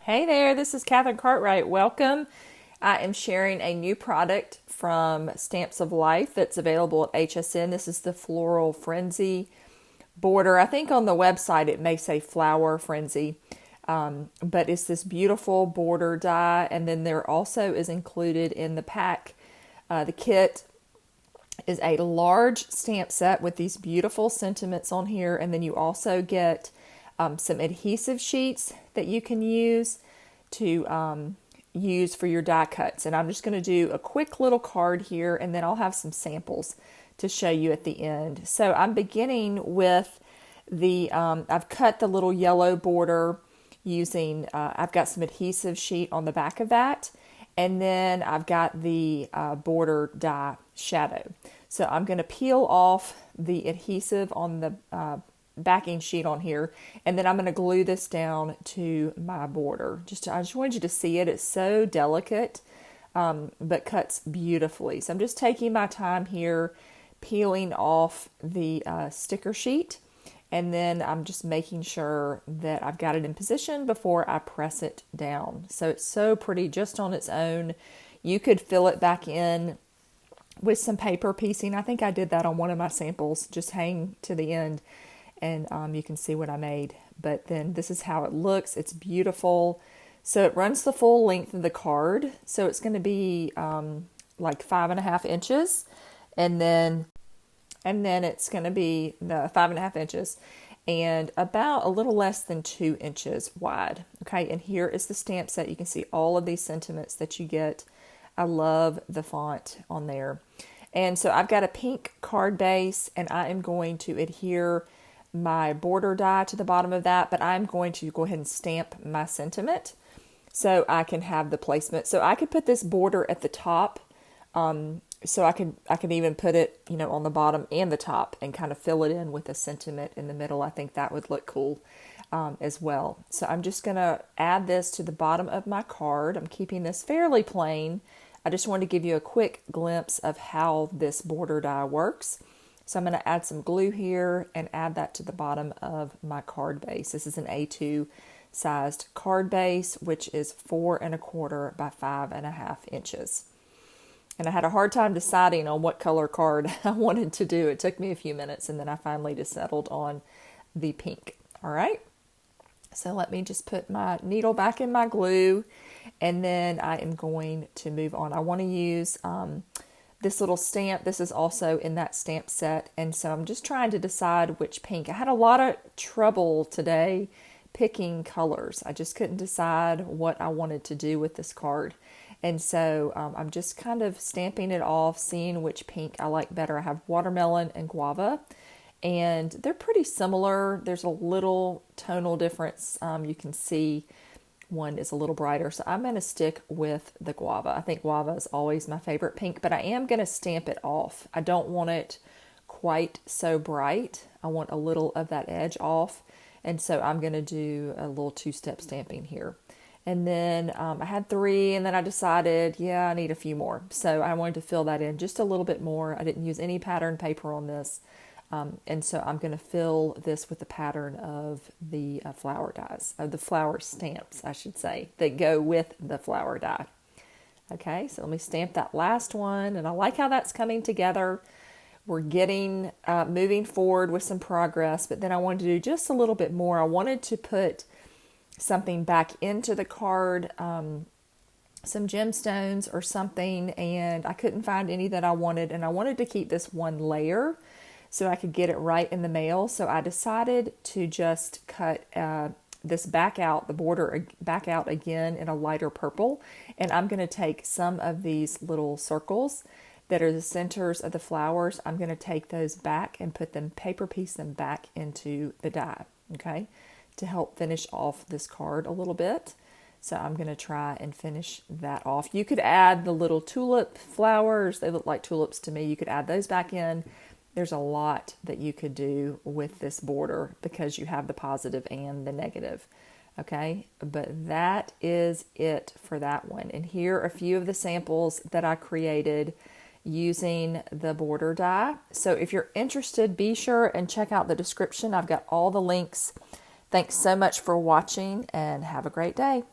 Hey there, this is Katherine Cartwright. Welcome. I am sharing a new product from Stamps of Life that's available at HSN. This is the Floral Frenzy border. I think on the website it may say Flower Frenzy, but it's this beautiful border die. And then there also is included in the pack, the kit is a large stamp set with these beautiful sentiments on here. And then you also get some adhesive sheets that you can use to use for your die cuts. And I'm just going to do a quick little card here, and then I'll have some samples to show you at the end. So I'm beginning with the, I've cut the little yellow border using, I've got some adhesive sheet on the back of that. And then I've got the border die shadow. So I'm going to peel off the adhesive on the backing sheet on here, and then I'm going to glue this down to my border. I just wanted you to see it. It's so delicate, but cuts beautifully. So I'm just taking my time here, peeling off the sticker sheet, and then I'm just making sure that I've got it in position before I press it down. So it's so pretty just on its own. You could fill it back in with some paper piecing. I think I did that on one of my samples, just hang to the end. And you can see what I made. But then this is how it looks. It's beautiful. So it runs the full length of the card. So it's going to be like 5.5 inches. And then it's going to be the 5.5 inches and about a little less than 2 inches wide. Okay, and here is the stamp set. You can see all of these sentiments that you get. I love the font on there. And so I've got a pink card base, and I am going to adhere my border die to the bottom of that, but I'm going to go ahead and stamp my sentiment so I can have the placement. So I could put this border at the top, so I could even put it, on the bottom and the top and kind of fill it in with a sentiment in the middle. I think that would look cool as well. So I'm just going to add this to the bottom of my card. I'm keeping this fairly plain. I just wanted to give you a quick glimpse of how this border die works. So I'm going to add some glue here and add that to the bottom of my card base. This is an A2 sized card base, which is 4.25 by 5.5 inches. And I had a hard time deciding on what color card I wanted to do. It took me a few minutes, and then I finally just settled on the pink. All right. So let me just put my needle back in my glue, and then I am going to move on. I want to use this little stamp. This is also in that stamp set, and so I'm just trying to decide which pink. I had a lot of trouble today picking colors. I just couldn't decide what I wanted to do with this card, and so I'm just kind of stamping it off, seeing which pink I like better. I have watermelon and guava, and they're pretty similar. There's a little tonal difference. You can see one is a little brighter, so I'm going to stick with the guava. I think guava is always my favorite pink, but I am going to stamp it off. I don't want it quite so bright. I want a little of that edge off, and so I'm going to do a little two-step stamping here. And then I had 3, and then I decided, I need a few more. So I wanted to fill that in just a little bit more. I didn't use any pattern paper on this. And so I'm going to fill this with the pattern of the flower dies, of the flower stamps, I should say, that go with the flower die. Okay, so let me stamp that last one, and I like how that's coming together. We're getting, moving forward with some progress, but then I wanted to do just a little bit more. I wanted to put something back into the card, some gemstones or something, and I couldn't find any that I wanted, and I wanted to keep this one layer so I could get it right in the mail. So I decided to just cut this back out, the border back out again in a lighter purple. And I'm going to take some of these little circles that are the centers of the flowers. I'm going to take those back and paper piece them back into the die, okay, to help finish off this card a little bit. So I'm going to try and finish that off. You could add the little tulip flowers. They look like tulips to me. You could add those back in. There's a lot that you could do with this border because you have the positive and the negative. Okay, but that is it for that one. And here are a few of the samples that I created using the border die. So if you're interested, be sure and check out the description. I've got all the links. Thanks so much for watching, and have a great day.